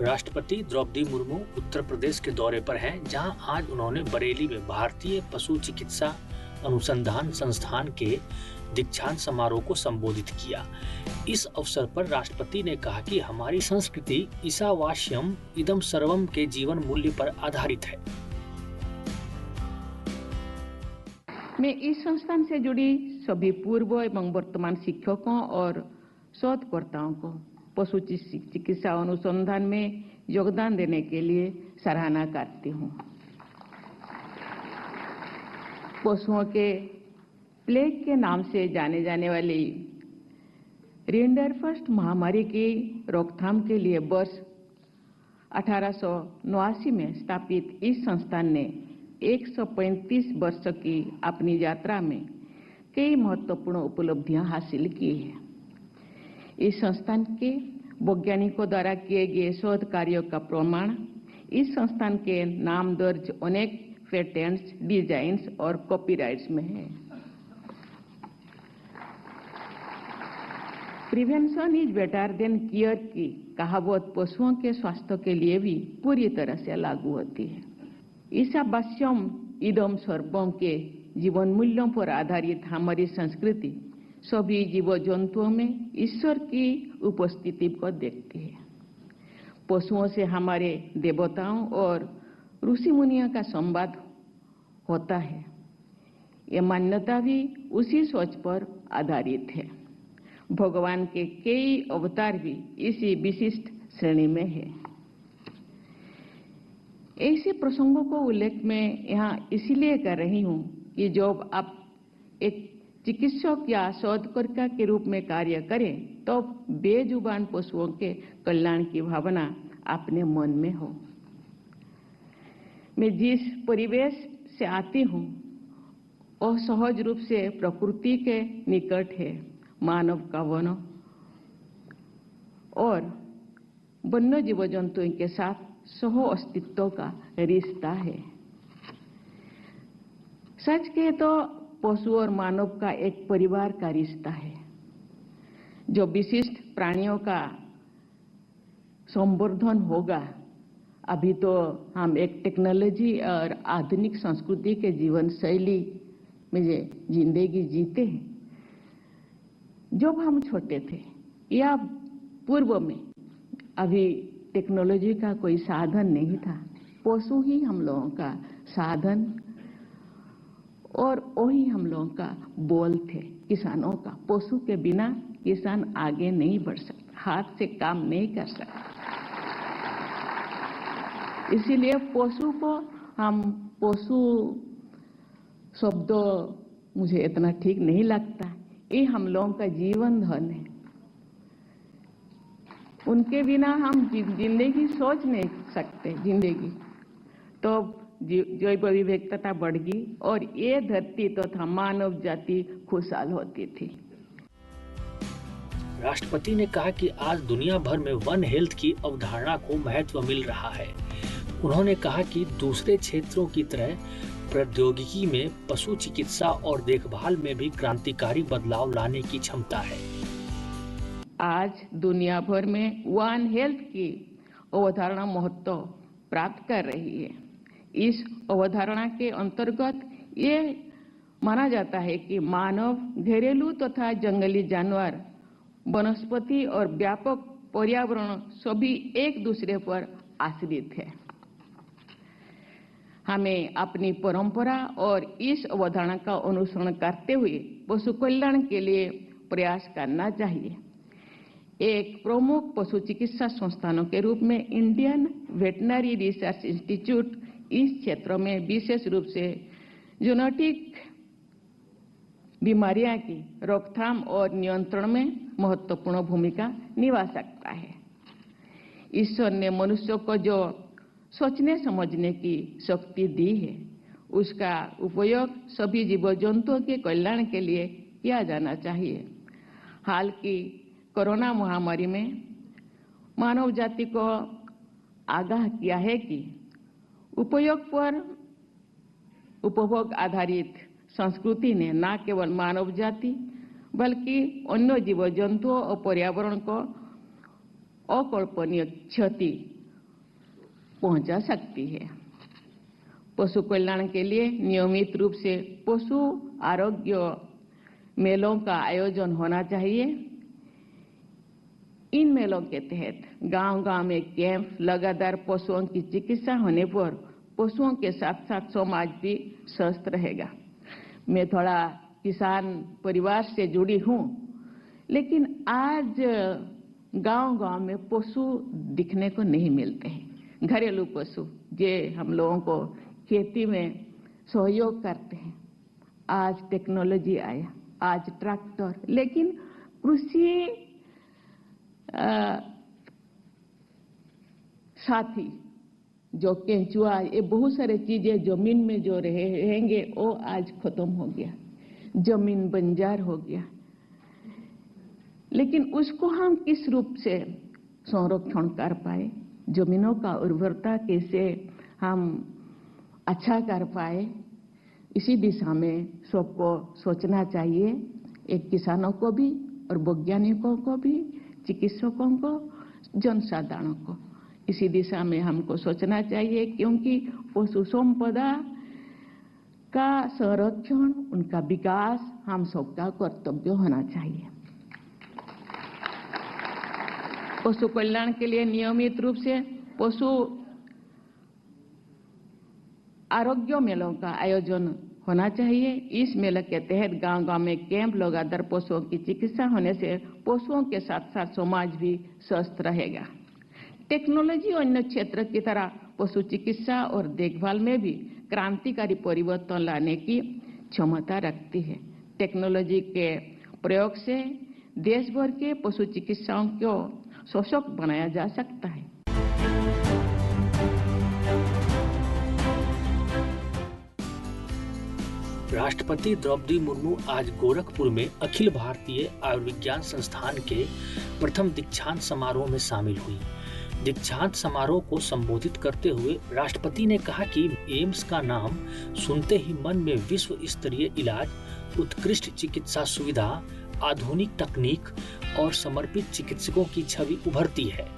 राष्ट्रपति द्रौपदी मुर्मू उत्तर प्रदेश के दौरे पर हैं, जहां आज उन्होंने बरेली में भारतीय पशु चिकित्सा अनुसंधान संस्थान के दीक्षांत समारोह को संबोधित किया। इस अवसर पर राष्ट्रपति ने कहा कि हमारी संस्कृति ईशावास्यम इदम सर्वम के जीवन मूल्य पर आधारित है। मैं इस संस्थान से जुड़ी सभी पूर्व एवं वर्तमान शिक्षकों और शोधकर्ताओं को पशु चिकित्सा अनुसंधान में योगदान देने के लिए सराहना करती हूँ। पशुओं के प्लेग के नाम से जाने जाने वाली रिंडरफस्ट महामारी की रोकथाम के लिए वर्ष 1889 में स्थापित इस संस्थान ने 135 वर्ष की अपनी यात्रा में कई महत्वपूर्ण उपलब्धियां हासिल की हैं। इस संस्थान के वैज्ञानिकों द्वारा किए गए शोध कार्यों का प्रमाण इस संस्थान के नाम दर्ज अनेक पेटेंट्स, डिजाइन्स और कॉपीराइट्स में है। Prevention is better than care की कहावत पशुओं के स्वास्थ्य के लिए भी पूरी तरह से लागू होती है। ईशावास्यम इदम सर्वम के जीवन मूल्यों पर आधारित हमारी संस्कृति सभी जीव जंतुओं में ईश्वर की उपस्थिति को देखती है। पशुओं से हमारे देवताओं और ऋषि मुनियों का संवाद होता है। ये मान्यता भी उसी सोच पर आधारित है। भगवान के कई अवतार भी इसी विशिष्ट श्रेणी में है। ऐसे प्रसंगों को उल्लेख मैं यहाँ इसलिए कर रही हूँ कि जब आप एक चिकित्सक या शोधकर्ता के रूप में कार्य करें तो बेजुबान पशुओं के कल्याण की भावना अपने मन में हो। मैं जिस परिवेश से आती हूँ वह सहज रूप से प्रकृति के निकट है। मानव का वन और वन्य जीव जंतुओं के साथ सह अस्तित्व का रिश्ता है। सच कहे तो पशु और मानव का एक परिवार का रिश्ता है। जो विशिष्ट प्राणियों का संवर्धन होगा। अभी तो हम एक टेक्नोलॉजी और आधुनिक संस्कृति के जीवन शैली में जिंदगी जीते हैं। जब हम छोटे थे या पूर्व में अभी टेक्नोलॉजी का कोई साधन नहीं था। पशु ही हम लोगों का साधन और वही हम लोगों का बोल थे किसानों का। पशु के बिना किसान आगे नहीं बढ़ सकता, हाथ से काम नहीं कर सकता। इसीलिए पशु को हम पशु शब्द मुझे इतना ठीक नहीं लगता। ये हम लोगों का जीवन धन है। उनके बिना हम जिंदगी सोच नहीं सकते। जिंदगी तो जैव विविधता बढ़ी और ये धरती तथा मानव जाति खुशहाल होती थी। राष्ट्रपति ने कहा कि आज दुनिया भर में वन हेल्थ की अवधारणा को महत्व मिल रहा है। उन्होंने कहा कि दूसरे क्षेत्रों की तरह प्रौद्योगिकी में पशु चिकित्सा और देखभाल में भी क्रांतिकारी बदलाव लाने की क्षमता है। आज दुनिया भर में वन हेल्थ की अवधारणा महत्व प्राप्त कर रही है। इस अवधारणा के अंतर्गत ये माना जाता है कि मानव, घरेलू तथा जंगली जानवर, वनस्पति और व्यापक पर्यावरण सभी एक दूसरे पर आश्रित है। हमें अपनी परंपरा और इस अवधारणा का अनुसरण करते हुए पशु कल्याण के लिए प्रयास करना चाहिए। एक प्रमुख पशु चिकित्सा संस्थानों के रूप में इंडियन वेटनरी रिसर्च इंस्टीट्यूट इस क्षेत्र में विशेष रूप से जेनेटिक बीमारियां की रोकथाम और नियंत्रण में महत्वपूर्ण भूमिका निभा सकता है। ईश्वर ने मनुष्य को जो सोचने समझने की शक्ति दी है, उसका उपयोग सभी जीव जंतुओं के कल्याण के लिए किया जाना चाहिए। हाल की कोरोना महामारी में मानव जाति को आगाह किया है कि उपभोग आधारित संस्कृति ने न केवल मानव जाति बल्कि अन्य जीव जंतुओं और पर्यावरण को अकल्पनीय क्षति पहुंचा सकती है। पशु कल्याण के लिए नियमित रूप से पशु आरोग्य मेलों का आयोजन होना चाहिए। इन मेलों के तहत गांव-गांव में कैंप, लगातार पशुओं की चिकित्सा होने पर पशुओं के साथ साथ समाज भी स्वस्थ रहेगा। मैं थोड़ा किसान परिवार से जुड़ी हूं, लेकिन आज गांव-गांव में पशु दिखने को नहीं मिलते हैं। घरेलू पशु जे हम लोगों को खेती में सहयोग करते हैं। आज टेक्नोलॉजी आया, आज ट्रैक्टर, लेकिन कृषि साथी जो केंचुआ, ये बहुत सारे चीजें जमीन में जो रहेंगे वो आज खत्म हो गया, जमीन बंजर हो गया। लेकिन उसको हम किस रूप से संरक्षण कर पाए, जमीनों का उर्वरता कैसे हम अच्छा कर पाए, इसी दिशा में सबको सोचना चाहिए। एक किसानों को भी और वैज्ञानिकों को भी, चिकित्सकों को, जनसाधारण को इसी दिशा में हमको सोचना चाहिए, क्योंकि पशु संपदा का संरक्षण, उनका विकास हम सबका कर्तव्य होना चाहिए। पशु कल्याण के लिए नियमित रूप से पशु आरोग्य मेलों का आयोजन होना चाहिए। इस मेले के तहत गांव-गांव में कैंप, लगातार पशुओं की चिकित्सा होने से पशुओं के साथ साथ समाज भी स्वस्थ रहेगा। टेक्नोलॉजी अन्य क्षेत्र की तरह पशु चिकित्सा और देखभाल में भी क्रांतिकारी परिवर्तन लाने की क्षमता रखती है। टेक्नोलॉजी के प्रयोग से देश भर के पशु चिकित्साओं को सशक्त बनाया जा सकता है। राष्ट्रपति द्रौपदी मुर्मू आज गोरखपुर में अखिल भारतीय आयुर्विज्ञान संस्थान के प्रथम दीक्षांत समारोह में शामिल हुई। दीक्षांत समारोह को संबोधित करते हुए राष्ट्रपति ने कहा कि एम्स का नाम सुनते ही मन में विश्व स्तरीय इलाज, उत्कृष्ट चिकित्सा सुविधा, आधुनिक तकनीक और समर्पित चिकित्सकों की छवि उभरती है।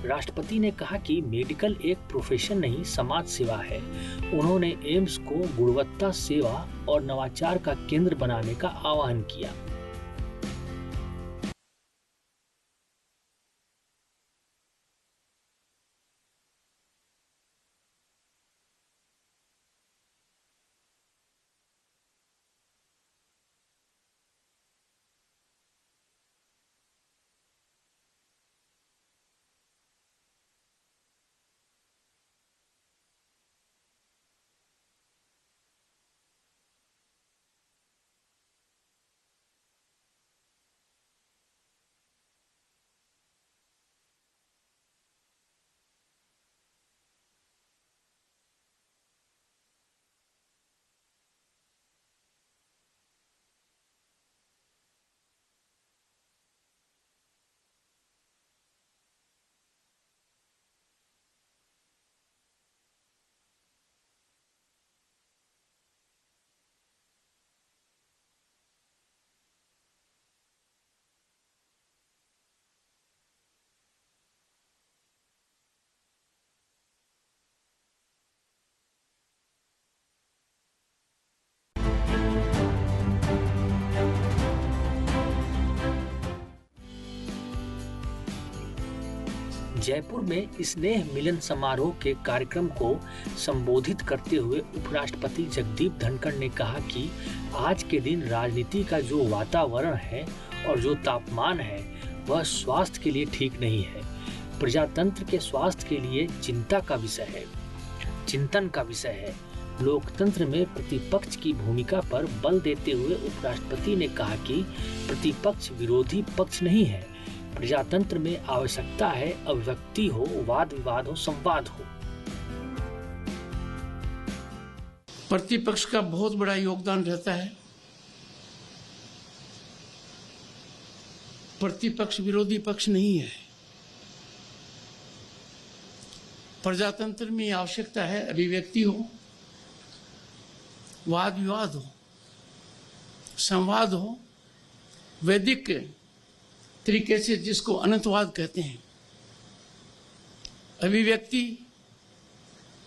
राष्ट्रपति ने कहा कि मेडिकल एक प्रोफेशन नहीं, समाज सेवा है। उन्होंने एम्स को गुणवत्ता, सेवा और नवाचार का केंद्र बनाने का आह्वान किया। जयपुर में स्नेह मिलन समारोह के कार्यक्रम को संबोधित करते हुए उपराष्ट्रपति जगदीप धनखड़ ने कहा कि आज के दिन राजनीति का जो वातावरण है और जो तापमान है वह स्वास्थ्य के लिए ठीक नहीं है। प्रजातंत्र के स्वास्थ्य के लिए चिंता का विषय है, चिंतन का विषय है। लोकतंत्र में प्रतिपक्ष की भूमिका पर बल देते हुए उपराष्ट्रपति ने कहा कि प्रतिपक्ष विरोधी पक्ष नहीं है। प्रजातंत्र में आवश्यकता है अभिव्यक्ति हो, वाद विवाद हो, संवाद हो। प्रतिपक्ष का बहुत बड़ा योगदान रहता है। प्रतिपक्ष विरोधी पक्ष नहीं है। प्रजातंत्र में आवश्यकता है अभिव्यक्ति हो, वाद विवाद हो, संवाद हो, वैदिक तरीके से जिसको अनंतवाद कहते हैं। अभिव्यक्ति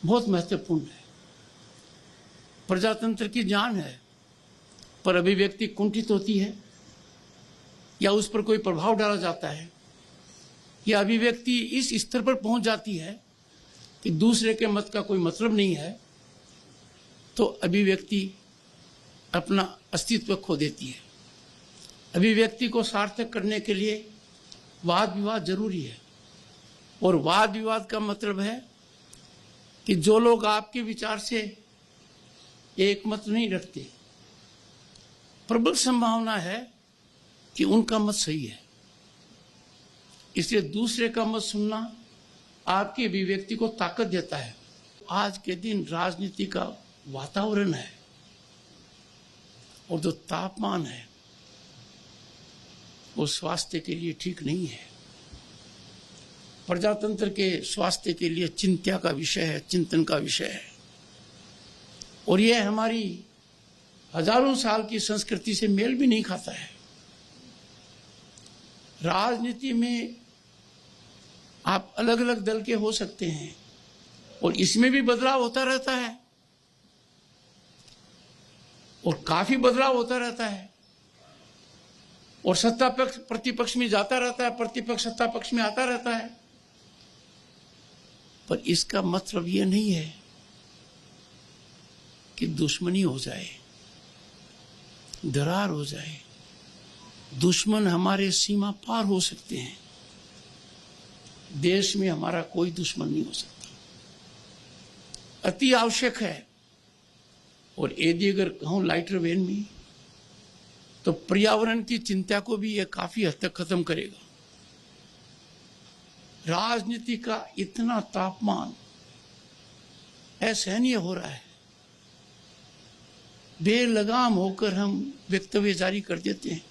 बहुत महत्वपूर्ण है, प्रजातंत्र की जान है। पर अभिव्यक्ति कुंठित होती है या उस पर कोई प्रभाव डाला जाता है या अभिव्यक्ति इस स्तर पर पहुंच जाती है कि दूसरे के मत का कोई मतलब नहीं है, तो अभिव्यक्ति अपना अस्तित्व खो देती है। अभिव्यक्ति को सार्थक करने के लिए वाद विवाद जरूरी है। और वाद विवाद का मतलब है कि जो लोग आपके विचार से एक मत नहीं रखते, प्रबल संभावना है कि उनका मत सही है। इसलिए दूसरे का मत सुनना आपकी अभिव्यक्ति को ताकत देता है। आज के दिन राजनीति का वातावरण है और जो तापमान है वो स्वास्थ्य के लिए ठीक नहीं है। प्रजातंत्र के स्वास्थ्य के लिए चिंता का विषय है, चिंतन का विषय है। और यह हमारी हजारों साल की संस्कृति से मेल भी नहीं खाता है। राजनीति में आप अलग अलग दल के हो सकते हैं और इसमें भी बदलाव होता रहता है और काफी बदलाव होता रहता है। और सत्ता पक्ष प्रतिपक्ष में जाता रहता है, प्रतिपक्ष सत्ता पक्ष में आता रहता है। पर इसका मतलब यह नहीं है कि दुश्मनी हो जाए, दरार हो जाए। दुश्मन हमारे सीमा पार हो सकते हैं। देश में हमारा कोई दुश्मन नहीं हो सकता। अति आवश्यक है। और यदि अगर कहूं लाइटर वेन में, तो पर्यावरण की चिंता को भी यह काफी हद तक खत्म करेगा। राजनीति का इतना तापमान असहनीय हो रहा है, बेलगाम होकर हम वक्तव्य जारी कर देते हैं।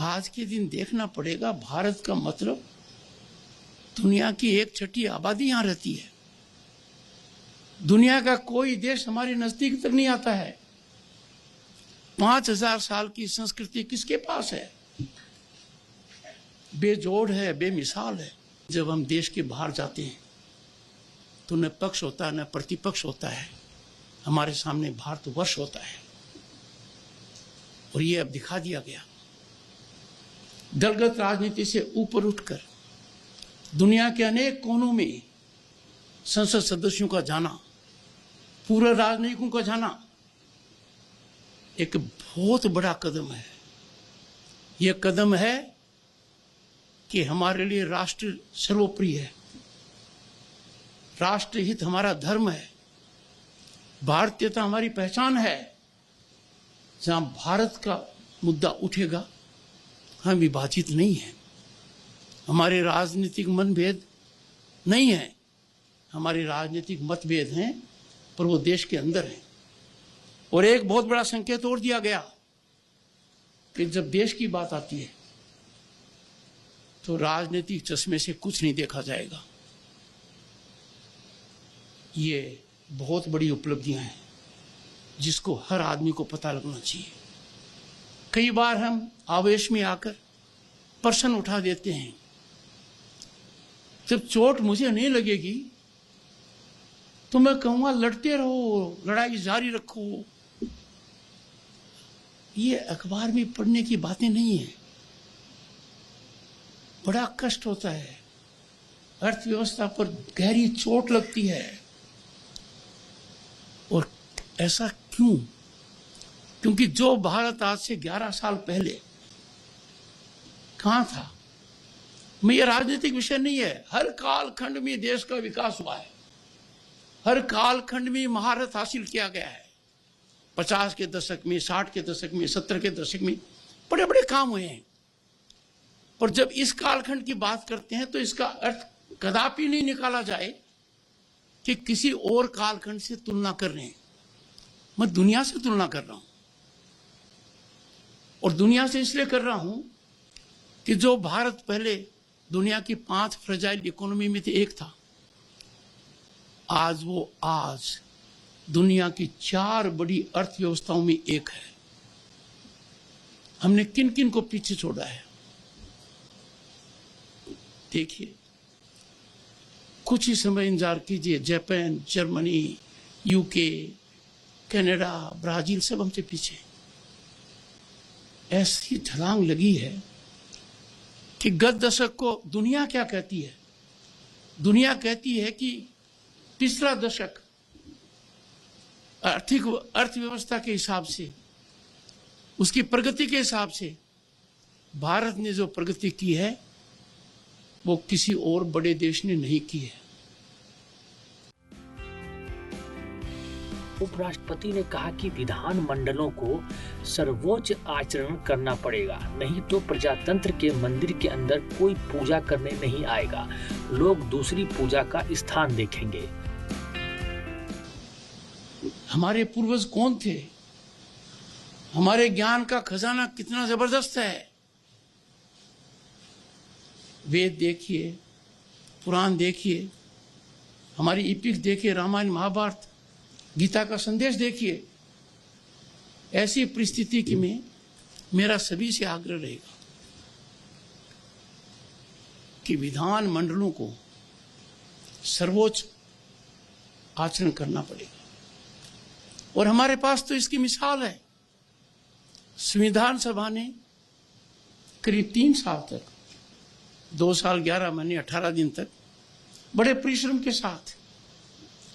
आज के दिन देखना पड़ेगा, भारत का मतलब दुनिया की 1/6 आबादी यहां रहती है। दुनिया का कोई देश हमारे नजदीक तक नहीं आता है। 5000 साल की संस्कृति किसके पास है? बेजोड़ है, बेमिसाल है। जब हम देश के बाहर जाते हैं तो न पक्ष होता है न प्रतिपक्ष होता है। हमारे सामने भारतवर्ष होता है और ये अब दिखा दिया गया। दलगत राजनीति से ऊपर उठकर दुनिया के अनेक कोनों में संसद सदस्यों का जाना, पूर्व राजनयिकों का जाना एक बहुत बड़ा कदम है। यह कदम है कि हमारे लिए राष्ट्र सर्वोपरि है, राष्ट्रहित हमारा धर्म है, भारतीयता हमारी पहचान है। जहां भारत का मुद्दा उठेगा हम विभाजित नहीं हैं, हमारे राजनीतिक मनभेद नहीं है, हमारे राजनीतिक मतभेद हैं, पर वो देश के अंदर हैं। और एक बहुत बड़ा संकेत और दिया गया कि जब देश की बात आती है तो राजनीतिक चश्मे से कुछ नहीं देखा जाएगा। ये बहुत बड़ी उपलब्धियां हैं जिसको हर आदमी को पता लगना चाहिए। कई बार हम आवेश में आकर प्रश्न उठा देते हैं। जब चोट मुझे नहीं लगेगी तो मैं कहूंगा लड़ते रहो, लड़ाई जारी रखो। ये अखबार में पढ़ने की बातें नहीं है, बड़ा कष्ट होता है, अर्थव्यवस्था पर गहरी चोट लगती है। और ऐसा क्यों? क्योंकि जो भारत आज से 11 साल पहले कहां था, में यह राजनीतिक विषय नहीं है, हर कालखंड में देश का विकास हुआ है, हर कालखंड में महारत हासिल किया गया है। 50 के दशक में, 60 के दशक में, 70 के दशक में बड़े बड़े काम हुए हैं। पर जब इस कालखंड की बात करते हैं तो इसका अर्थ कदापि नहीं निकाला जाए कि किसी और कालखंड से तुलना कर रहे हैं। मैं दुनिया से तुलना कर रहा हूं, और दुनिया से इसलिए कर रहा हूं कि जो भारत पहले दुनिया की 5 फ्रेजाइल इकोनॉमी में से एक था, आज दुनिया की 4 बड़ी अर्थव्यवस्थाओं में एक है। हमने किन किन को पीछे छोड़ा है? देखिए, कुछ ही समय इंतजार कीजिए, Japan, Germany, UK, Canada, Brazil सब हमसे पीछे। ऐसी छलांग लगी है कि गत दशक को दुनिया क्या कहती है? दुनिया कहती है कि तीसरा दशक आर्थिक अर्थव्यवस्था के हिसाब से, उसकी प्रगति के हिसाब से भारत ने जो प्रगति की है वो किसी और बड़े देश ने नहीं की है। उपराष्ट्रपति ने कहा कि विधानमंडलों को सर्वोच्च आचरण करना पड़ेगा, नहीं तो प्रजातंत्र के मंदिर के अंदर कोई पूजा करने नहीं आएगा, लोग दूसरी पूजा का स्थान देखेंगे। हमारे पूर्वज कौन थे? हमारे ज्ञान का खजाना कितना जबरदस्त है। वेद देखिए, पुराण देखिए, हमारी इपिक देखिए, रामायण, महाभारत, गीता का संदेश देखिए। ऐसी परिस्थिति की में मेरा सभी से आग्रह रहेगा कि विधान मंडलों को सर्वोच्च आचरण करना पड़ेगा। और हमारे पास तो इसकी मिसाल है। संविधान सभा ने करीब 3 साल तक, 2 साल 11 महीने 18 दिन तक बड़े परिश्रम के साथ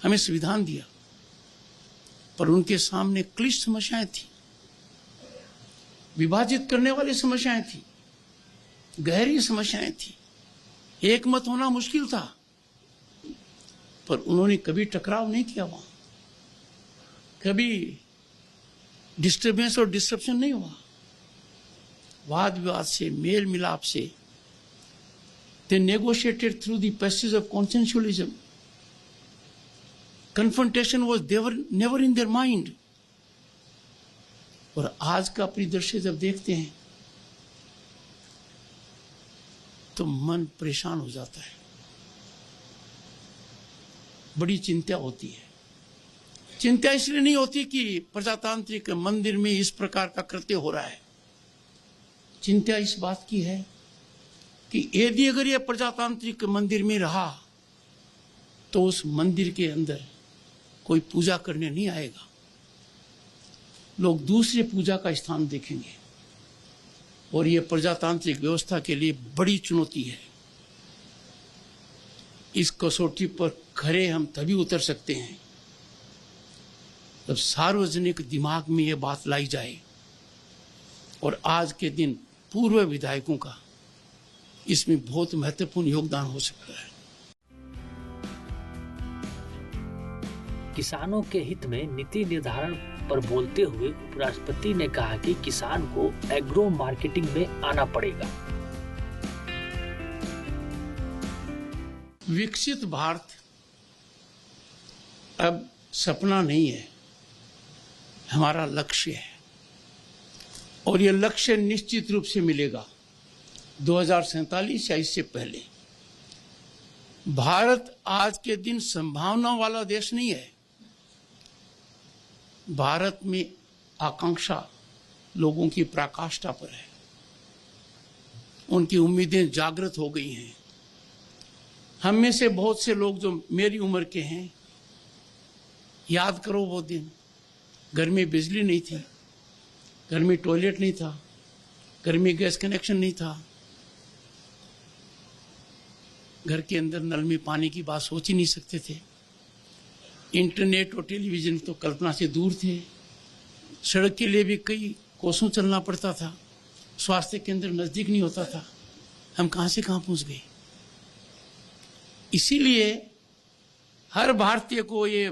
हमें संविधान दिया, पर उनके सामने क्लिष्ट समस्याएं थी, विभाजित करने वाली समस्याएं थी, गहरी समस्याएं थी। एक मत होना मुश्किल था, पर उन्होंने कभी टकराव नहीं किया, वहां कभी डिस्टर्बेंस और डिस्ट्रप्शन नहीं हुआ। वाद विवाद से, मेल मिलाप से, they negotiated through the passage of consensualism. Confrontation was never in their mind. और आज का परिदृश्य जब देखते हैं तो मन परेशान हो जाता है, बड़ी चिंता होती है। चिंता इसलिए नहीं होती कि प्रजातांत्रिक मंदिर में इस प्रकार का कृत्य हो रहा है। चिंता इस बात की है कि यदि अगर यह प्रजातांत्रिक मंदिर में रहा तो उस मंदिर के अंदर कोई पूजा करने नहीं आएगा, लोग दूसरे पूजा का स्थान देखेंगे। और यह प्रजातांत्रिक व्यवस्था के लिए बड़ी चुनौती है। इस कसौटी पर खरे हम तभी उतर सकते हैं जब सार्वजनिक दिमाग में यह बात लाई जाए। और आज के दिन पूर्व विधायकों का इसमें बहुत महत्वपूर्ण योगदान हो सकता है। किसानों के हित में नीति निर्धारण पर बोलते हुए उपराष्ट्रपति ने कहा कि किसान को एग्रो मार्केटिंग में आना पड़ेगा। विकसित भारत अब सपना नहीं है, हमारा लक्ष्य है। और यह लक्ष्य निश्चित रूप से मिलेगा 2047 या इससे पहले। भारत आज के दिन संभावना वाला देश नहीं है। भारत में आकांक्षा लोगों की पराकाष्ठा पर है, उनकी उम्मीदें जागृत हो गई हैं। हम में से बहुत से लोग जो मेरी उम्र के हैं, याद करो वो दिन, घर में बिजली नहीं थी, घर में टॉयलेट नहीं था, घर में गैस कनेक्शन नहीं था, घर के अंदर नल में पानी की बात सोच ही नहीं सकते थे। इंटरनेट और टेलीविजन तो कल्पना से दूर थे। सड़क के लिए भी कई कोसों चलना पड़ता था। स्वास्थ्य केंद्र नजदीक नहीं होता था। हम कहां से कहां पहुंच गए। इसीलिए हर भारतीय को ये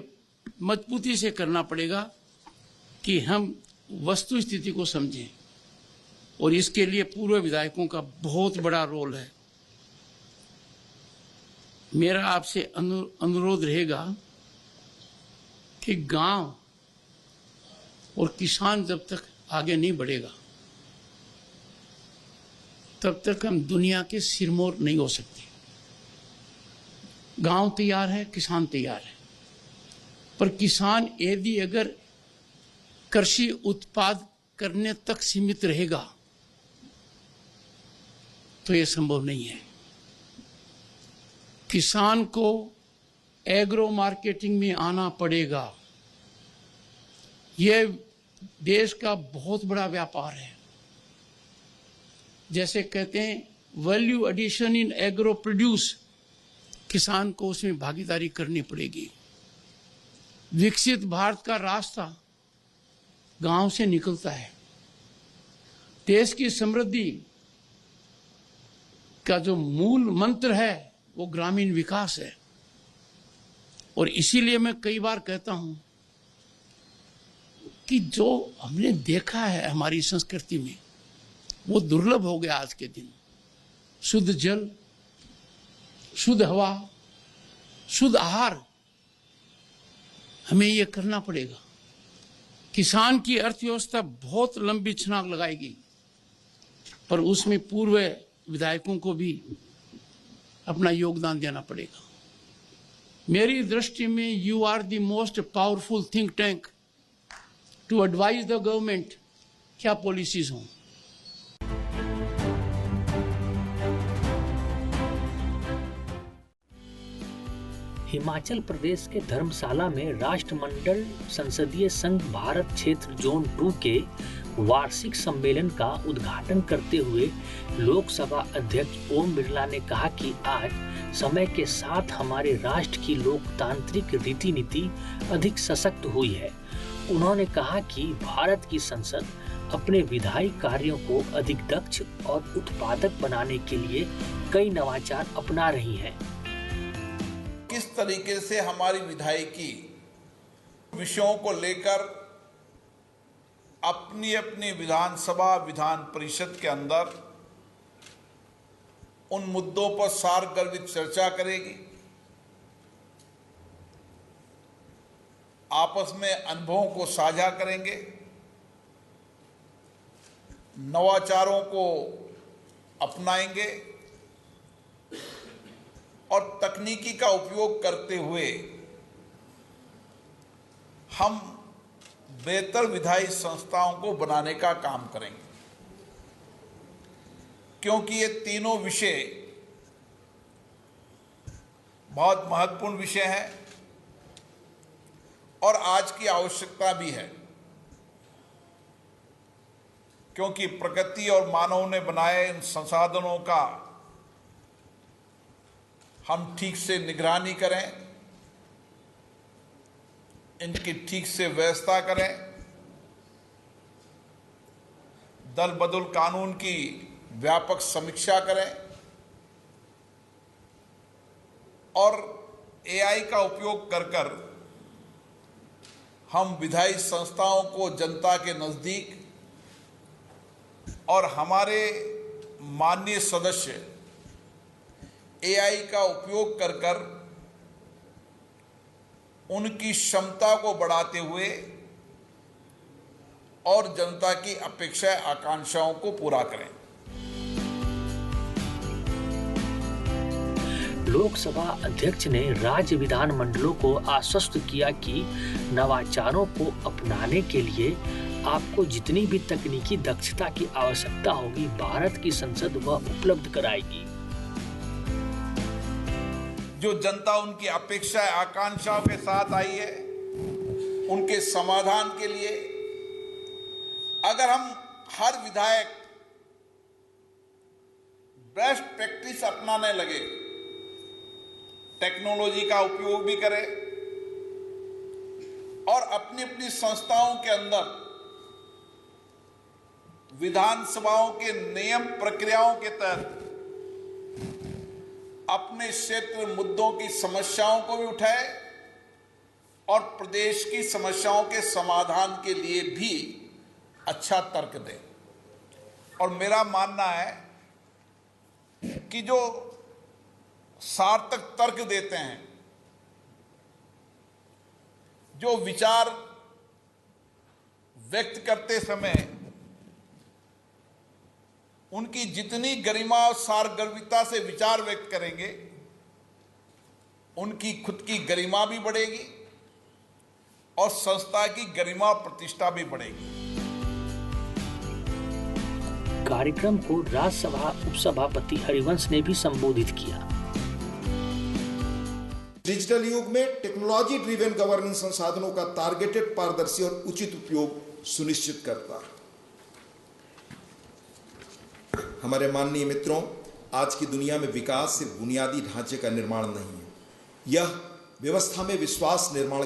मजबूती से करना पड़ेगा कि हम वस्तु स्थिति को समझें, और इसके लिए पूर्व विधायकों का बहुत बड़ा रोल है। मेरा आपसे अनुरोध रहेगा कि गांव और किसान जब तक आगे नहीं बढ़ेगा तब तक हम दुनिया के सिरमौर नहीं हो सकते। गांव तैयार है, किसान तैयार है, पर किसान यदि अगर कृषि उत्पाद करने तक सीमित रहेगा तो यह संभव नहीं है। किसान को एग्रो मार्केटिंग में आना पड़ेगा। यह देश का बहुत बड़ा व्यापार है। जैसे कहते हैं value addition in agro produce, किसान को उसमें भागीदारी करनी पड़ेगी। विकसित भारत का रास्ता गांव से निकलता है। देश की समृद्धि का जो मूल मंत्र है वो ग्रामीण विकास है। और इसीलिए मैं कई बार कहता हूं कि जो हमने देखा है हमारी संस्कृति में वो दुर्लभ हो गया आज के दिन। शुद्ध जल, शुद्ध हवा, शुद्ध आहार, हमें यह करना पड़ेगा। किसान की अर्थव्यवस्था बहुत लंबी छलांग लगाएगी, पर उसमें पूर्व विधायकों को भी अपना योगदान देना पड़ेगा। मेरी दृष्टि में you are the most powerful think tank to advise the government क्या पॉलिसीज हों। हिमाचल प्रदेश के धर्मशाला में राष्ट्रमंडल संसदीय संघ भारत क्षेत्र जोन 2 के वार्षिक सम्मेलन का उद्घाटन करते हुए लोकसभा अध्यक्ष ओम बिरला ने कहा कि आज समय के साथ हमारे राष्ट्र की लोकतांत्रिक रीति नीति अधिक सशक्त हुई है। उन्होंने कहा कि भारत की संसद अपने विधायी कार्यों को अधिक दक्ष और उत्पादक बनाने के लिए कई नवाचार अपना रही है। किस तरीके से हमारी विधायिकी विषयों को लेकर अपनी अपनी विधानसभा विधान परिषद के अंदर उन मुद्दों पर सारगर्भित चर्चा करेगी, आपस में अनुभवों को साझा करेंगे, नवाचारों को अपनाएंगे और तकनीकी का उपयोग करते हुए हम बेहतर विधायी संस्थाओं को बनाने का काम करेंगे। क्योंकि ये तीनों विषय बहुत महत्वपूर्ण विषय हैं और आज की आवश्यकता भी है, क्योंकि प्रकृति और मानव ने बनाए इन संसाधनों का हम ठीक से निगरानी करें, इनकी ठीक से व्यवस्था करें, दल बदल कानून की व्यापक समीक्षा करें और एआई का उपयोग कर हम विधायी संस्थाओं को जनता के नजदीक और हमारे माननीय सदस्य एआई का उपयोग कर उनकी क्षमता को बढ़ाते हुए और जनता की अपेक्षा आकांक्षाओं को पूरा करें। लोकसभा अध्यक्ष ने राज्य विधानमंडलों को आश्वस्त किया कि नवाचारों को अपनाने के लिए आपको जितनी भी तकनीकी दक्षता की आवश्यकता होगी, भारत की संसद वह उपलब्ध कराएगी। जो जनता उनकी अपेक्षा आकांक्षाओं के साथ आई है, उनके समाधान के लिए अगर हम हर विधायक बेस्ट प्रैक्टिस अपनाने लगे टेक्नोलॉजी का उपयोग भी करें और अपनी अपनी संस्थाओं के अंदर विधानसभाओं के नियम प्रक्रियाओं के तहत अपने क्षेत्र मुद्दों की समस्याओं को भी उठाए और प्रदेश की समस्याओं के समाधान के लिए भी अच्छा तर्क दें। और मेरा मानना है कि जो सार्थक तर्क देते हैं, जो विचार व्यक्त करते समय उनकी जितनी गरिमा और सारगर्भिता से विचार व्यक्त करेंगे, उनकी खुद की गरिमा भी बढ़ेगी और संस्था की गरिमा और प्रतिष्ठा भी बढ़ेगी। कार्यक्रम को राज्यसभा उपसभापति हरिवंश ने भी संबोधित किया। डिजिटल युग में टेक्नोलॉजी ड्रिवेन गवर्नेंस संसाधनों का टारगेटेड, पारदर्शी और उचित उपयोग सुनिश्चित करता है। हमारे माननीय मित्रों, आज की दुनिया में विकास सिर्फ बुनियादी ढांचे का निर्माण नहीं है, यह व्यवस्था में विश्वास निर्माण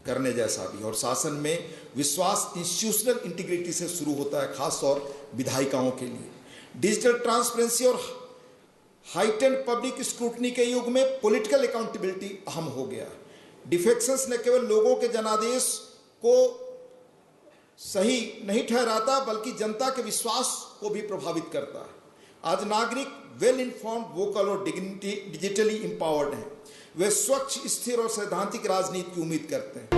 करने जैसा भी। और शासन में विश्वास इंस्टीट्यूशनल इंटीग्रिटी से शुरू होता है, खासतौर विधायिकाओं के लिए। डिजिटल ट्रांसपेरेंसी और हाइटेंड पब्लिक स्क्रूटनी के युग में पॉलिटिकल अकाउंटेबिलिटी अहम हो गया। डिफेक्शंस न केवल लोगों के जनादेश को सही नहीं ठहराता, बल्कि जनता के विश्वास को भी प्रभावित करता है। आज नागरिक वेल इन्फॉर्म्ड, वोकल और डिजिटली एम्पावर्ड हैं। वे स्वच्छ, स्थिर और सैद्धांतिक राजनीति की उम्मीद करते हैं।